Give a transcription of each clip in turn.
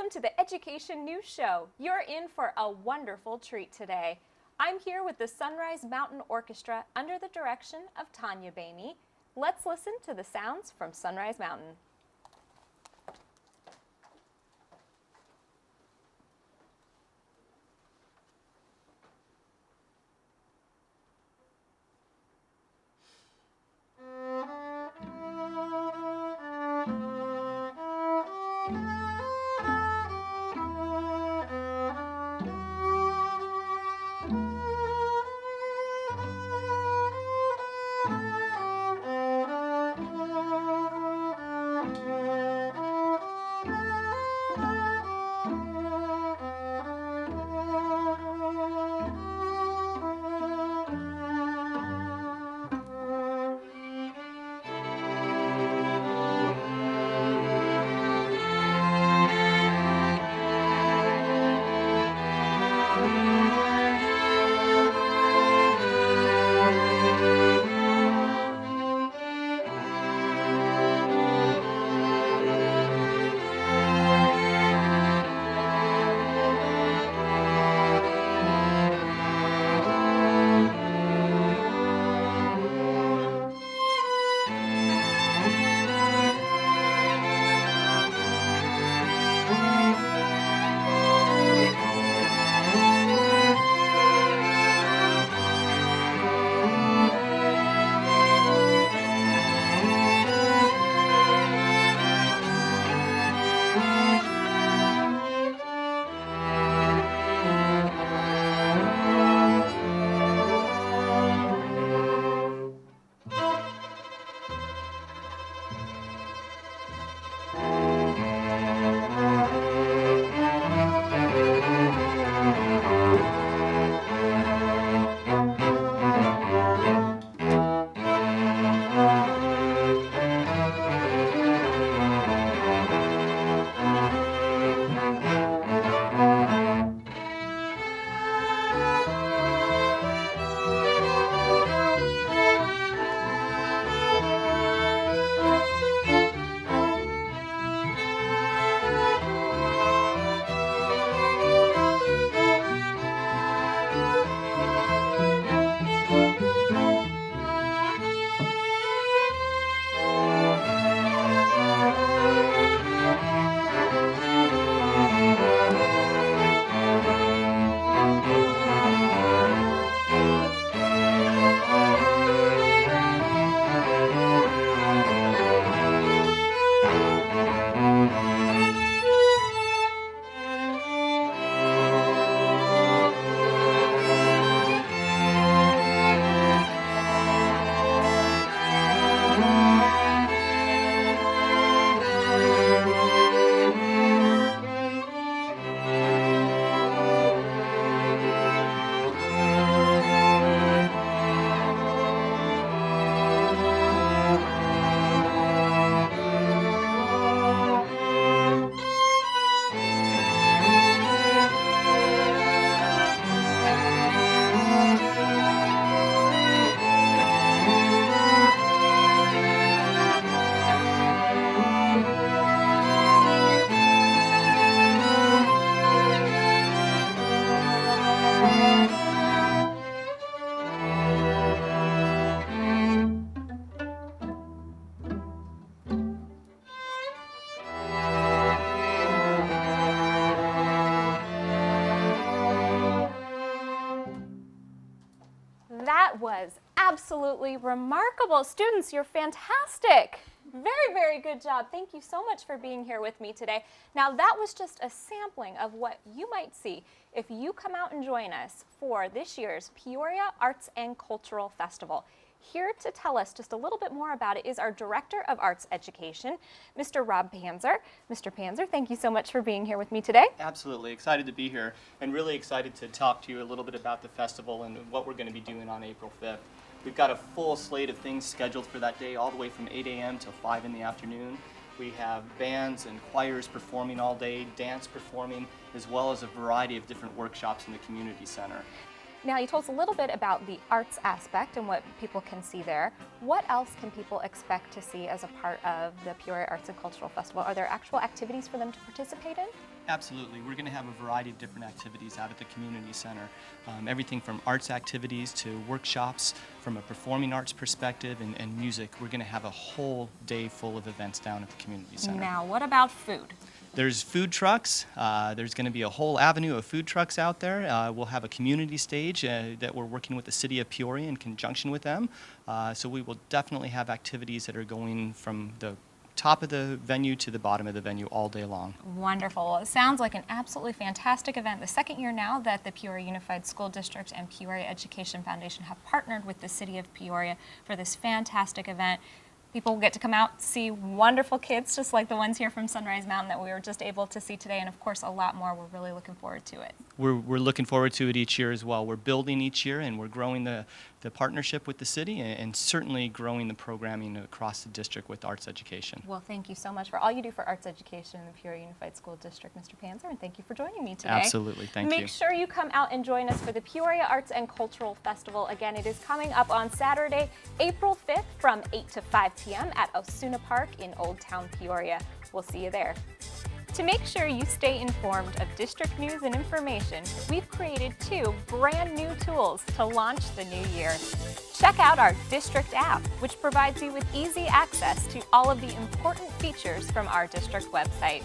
Welcome to the Education News Show. You're in for a wonderful treat today. I'm here with the Sunrise Mountain Orchestra under the direction of Tanya Bainey. Let's listen to the sounds from Sunrise Mountain. That was absolutely remarkable. Students, you're fantastic. Very, very good job. Thank you so much for being here with me today. Now, that was just a sampling of what you might see if you come out and join us for this year's Peoria Arts and Cultural Festival. Here to tell us just a little bit more about it is our Director of Arts Education, Mr. Rob Panzer. Mr. Panzer, thank you so much for being here with me today. Absolutely. Excited to be here and really excited to talk to you a little bit about the festival and what we're going to be doing on April 5th. We've got a full slate of things scheduled for that day, all the way from 8 a.m. till 5 in the afternoon. We have bands and choirs performing all day, dance performing, as well as a variety of different workshops in the community center. Now, you told us a little bit about the arts aspect and what people can see there. What else can people expect to see as a part of the Peoria Arts and Cultural Festival? Are there actual activities for them to participate in? Absolutely. We're going to have a variety of different activities out at the community center. Everything from arts activities to workshops from a performing arts perspective and music. We're going to have a whole day full of events down at the community center. Now, what about food? There's food trucks. There's going to be a whole avenue of food trucks out there. We'll have a community stage that we're working with the city of Peoria in conjunction with them. So we will definitely have activities that are going from the top of the venue to the bottom of the venue all day long. Wonderful. Well, it sounds like an absolutely fantastic event. The second year now that the Peoria Unified School District and Peoria Education Foundation have partnered with the city of Peoria for this fantastic event. People will get to come out, see wonderful kids just like the ones here from Sunrise Mountain that we were just able to see today, and of course a lot more. We're really looking forward to it. We're looking forward to it each year as well. We're building each year, and we're growing the partnership with the city and certainly growing the programming across the district with arts education. Well, thank you so much for all you do for arts education in the Peoria Unified School District, Mr. Panzer, and thank you for joining me today. Absolutely. Thank you. Make sure you come out and join us for the Peoria Arts and Cultural Festival. Again, it is coming up on Saturday, April 5th from 8 to 5 p.m. at Osuna Park in Old Town Peoria. We'll see you there. To make sure you stay informed of district news and information, we've created 2 brand new tools to launch the new year. Check out our district app, which provides you with easy access to all of the important features from our district website.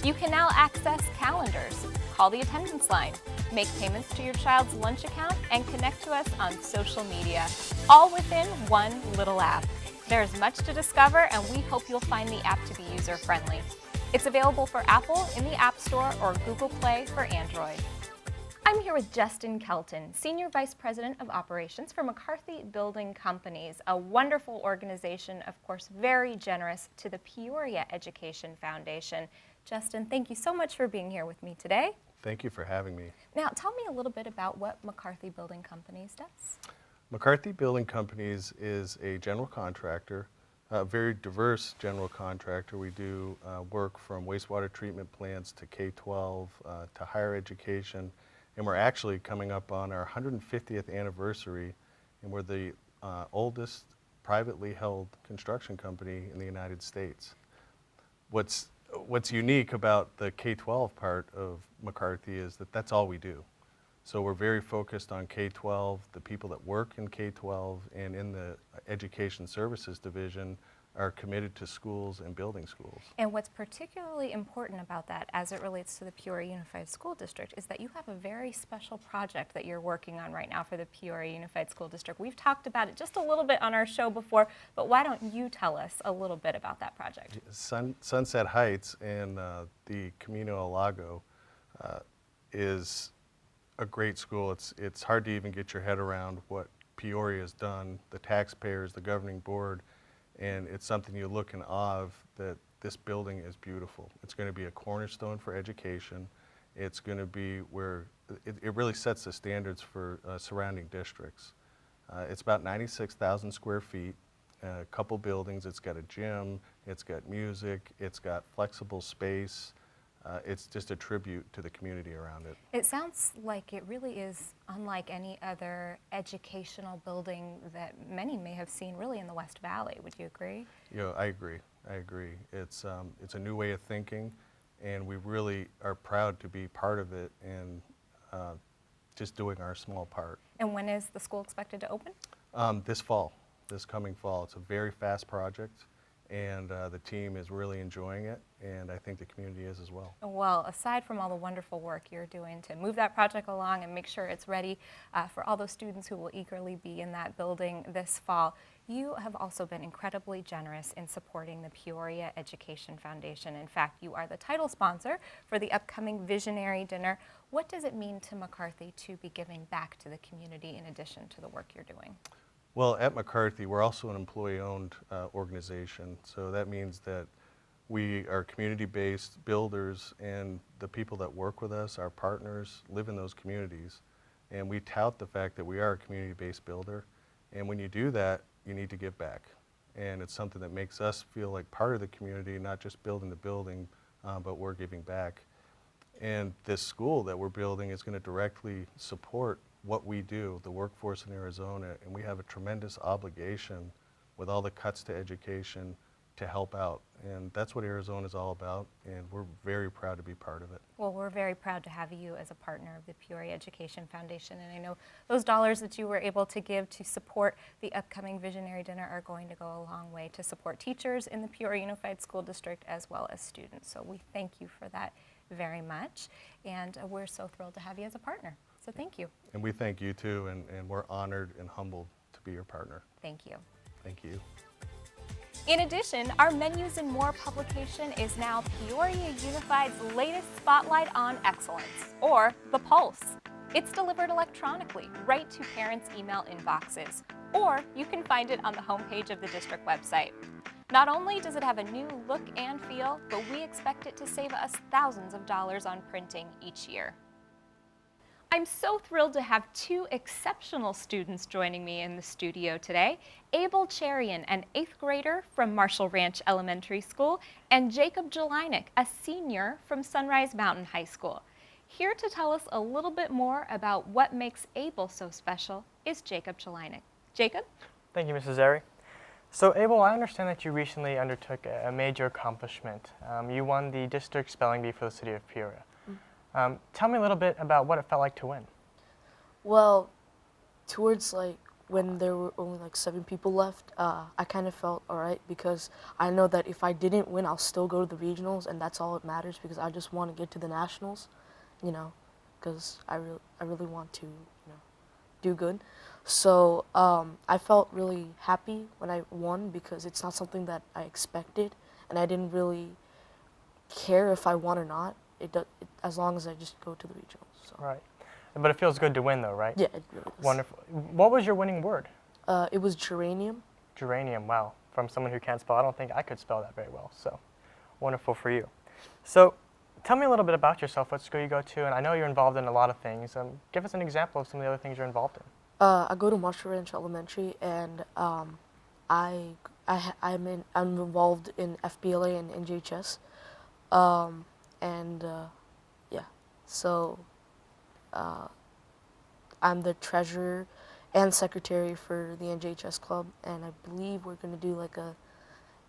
You can now access calendars, call the attendance line, make payments to your child's lunch account, and connect to us on social media, all within one little app. There's much to discover, and we hope you'll find the app to be user-friendly. It's available for Apple in the App Store or Google Play for Android. I'm here with Justin Kelton, Senior Vice President of Operations for McCarthy Building Companies, a wonderful organization, of course, very generous to the Peoria Education Foundation. Justin, thank you so much for being here with me today. Thank you for having me. Now, tell me a little bit about what McCarthy Building Companies does. McCarthy Building Companies is a general contractor, a very diverse general contractor. We do work from wastewater treatment plants to K-12 to higher education, and we're actually coming up on our 150th anniversary, and we're the oldest privately held construction company in the United States. What's unique about the K-12 part of McCarthy is that that's all we do. So we're very focused on K-12. The people that work in K-12 and in the Education Services Division are committed to schools and building schools. And what's particularly important about that as it relates to the Peoria Unified School District is that you have a very special project that you're working on right now for the Peoria Unified School District. We've talked about it just a little bit on our show before, but why don't you tell us a little bit about that project? Sunset Heights and the Camino al Lago is a great school. It's hard to even get your head around what Peoria has done, the taxpayers, the governing board, and it's something you look in awe of that this building is beautiful. It's going to be a cornerstone for education. It's going to be where it really sets the standards for surrounding districts. It's about 96,000 square feet, a couple buildings. It's got a gym, it's got music, it's got flexible space. It's just a tribute to the community around it. It sounds like it really is unlike any other educational building that many may have seen really in the West Valley. Would you agree? You know, I agree. It's a new way of thinking, and we really are proud to be part of it and just doing our small part. And when is the school expected to open? This coming fall. It's a very fast project, and the team is really enjoying it, and I think the community is as well. Well, aside from all the wonderful work you're doing to move that project along and make sure it's ready for all those students who will eagerly be in that building this fall, you have also been incredibly generous in supporting the Peoria Education Foundation. In fact, you are the title sponsor for the upcoming Visionary Dinner. What does it mean to McCarthy to be giving back to the community in addition to the work you're doing? Well, at McCarthy, we're also an employee-owned organization, so that means that we are community-based builders, and the people that work with us, our partners, live in those communities. And we tout the fact that we are a community-based builder, and when you do that, you need to give back. And it's something that makes us feel like part of the community, not just building the building, but we're giving back. And this school that we're building is going to directly support what we do, the workforce in Arizona, and we have a tremendous obligation with all the cuts to education to help out. And that's what Arizona is all about, and we're very proud to be part of it. Well, we're very proud to have you as a partner of the Peoria Education Foundation, and I know those dollars that you were able to give to support the upcoming Visionary Dinner are going to go a long way to support teachers in the Peoria Unified School District as well as students. So we thank you for that very much, and we're so thrilled to have you as a partner. So thank you. And we thank you too, and we're honored and humbled to be your partner. Thank you. Thank you. In addition, our Menus and More publication is now Peoria Unified's latest spotlight on excellence, or The Pulse. It's delivered electronically right to parents' email inboxes, or you can find it on the homepage of the district website. Not only does it have a new look and feel, but we expect it to save us thousands of dollars on printing each year. I'm so thrilled to have two exceptional students joining me in the studio today. Abel Cherian, an 8th grader from Marshall Ranch Elementary School, and Jacob Jelinek, a senior from Sunrise Mountain High School. Here to tell us a little bit more about what makes Abel so special is Jacob Jelinek. Jacob? Thank you, Mrs. Zeri. So Abel, I understand that you recently undertook a major accomplishment. You won the district spelling bee for the city of Peoria. Tell me a little bit about what it felt like to win. Well, towards like when there were only like 7 people left, I kind of felt all right because I know that if I didn't win, I'll still go to the regionals, and that's all that matters because I just want to get to the nationals, you know, because I really want to, you know, do good. So I felt really happy when I won because it's not something that I expected, and I didn't really care if I won or not. As long as I just go to the regionals. So. Right. But it feels good to win, though, right? Yeah, it really is. Wonderful. What was your winning word? It was geranium. Geranium, wow. From someone who can't spell, I don't think I could spell that very well, so wonderful for you. So tell me a little bit about yourself, what school you go to, and I know you're involved in a lot of things. Give us an example of some of the other things you're involved in. I go to Marshall Ranch Elementary, and I'm involved in FBLA and NJHS. Yeah, so I'm the treasurer and secretary for the NJHS club, and I believe we're going to do like a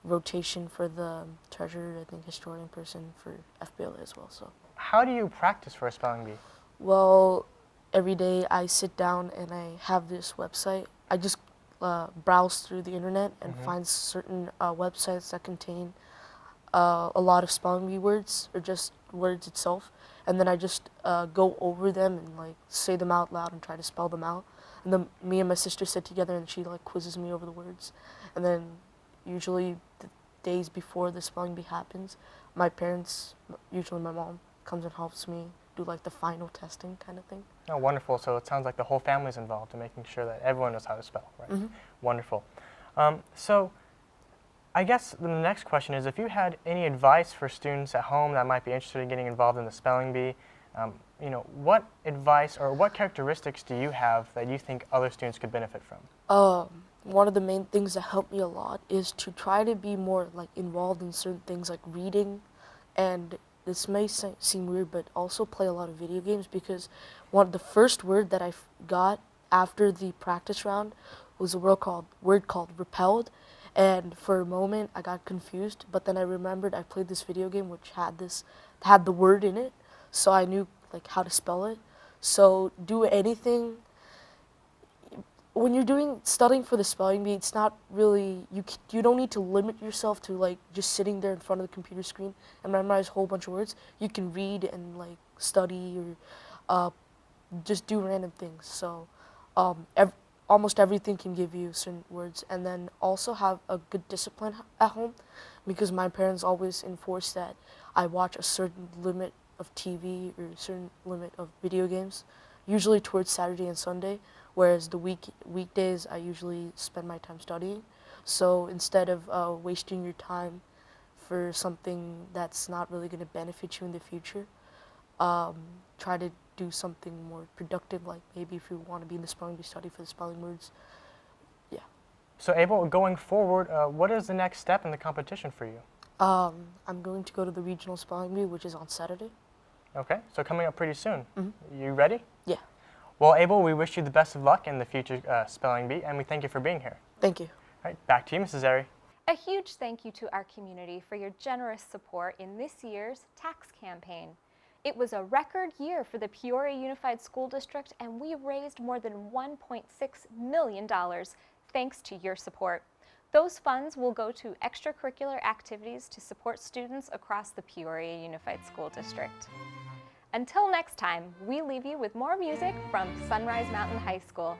rotation for the treasurer, I think historian person for FBLA as well. So How do you practice for a spelling bee? well, every day I sit down and I have this website. I just browse through the internet and find certain websites that contain a lot of spelling bee words or just words itself, and then I just go over them and like say them out loud and try to spell them out. And then me and my sister sit together and she like quizzes me over the words. And then usually the days before the spelling bee happens, my parents, usually my mom, comes and helps me do like the final testing kind of thing. Oh, wonderful. So it sounds like the whole family's involved in making sure that everyone knows how to spell, right? Wonderful. So I guess the next question is, if you had any advice for students at home that might be interested in getting involved in the spelling bee, you know, what advice or what characteristics do you have that you think other students could benefit from? One of the main things that helped me a lot is to try to be more like involved in certain things like reading, and this may seem weird, but also play a lot of video games, because the first word that I got after the practice round was a word called repelled. And for a moment, I got confused, but then I remembered I played this video game which had the word in it, so I knew like how to spell it. So do anything. When you're studying for the spelling bee, it's not really, you don't need to limit yourself to like just sitting there in front of the computer screen and memorize a whole bunch of words. You can read and like study or just do random things. So almost everything can give you certain words, and then also have a good discipline at home, because my parents always enforce that I watch a certain limit of TV or a certain limit of video games, usually towards Saturday and Sunday, whereas the weekdays I usually spend my time studying. So instead of wasting your time for something that's not really going to benefit you in the future, try to do something more productive, like maybe if you want to be in the spelling bee, study for the spelling words. Yeah. So Abel, going forward, what is the next step in the competition for you? I'm going to go to the regional spelling bee, which is on Saturday. Okay, so coming up pretty soon. You ready? Yeah. Well, Abel, we wish you the best of luck in the future spelling bee, and we thank you for being here. Thank you. All right, back to you, Mrs. Zeri. A huge thank you to our community for your generous support in this year's tax campaign. It was a record year for the Peoria Unified School District, and we raised more than $1.6 million thanks to your support. Those funds will go to extracurricular activities to support students across the Peoria Unified School District. Until next time, we leave you with more music from Sunrise Mountain High School.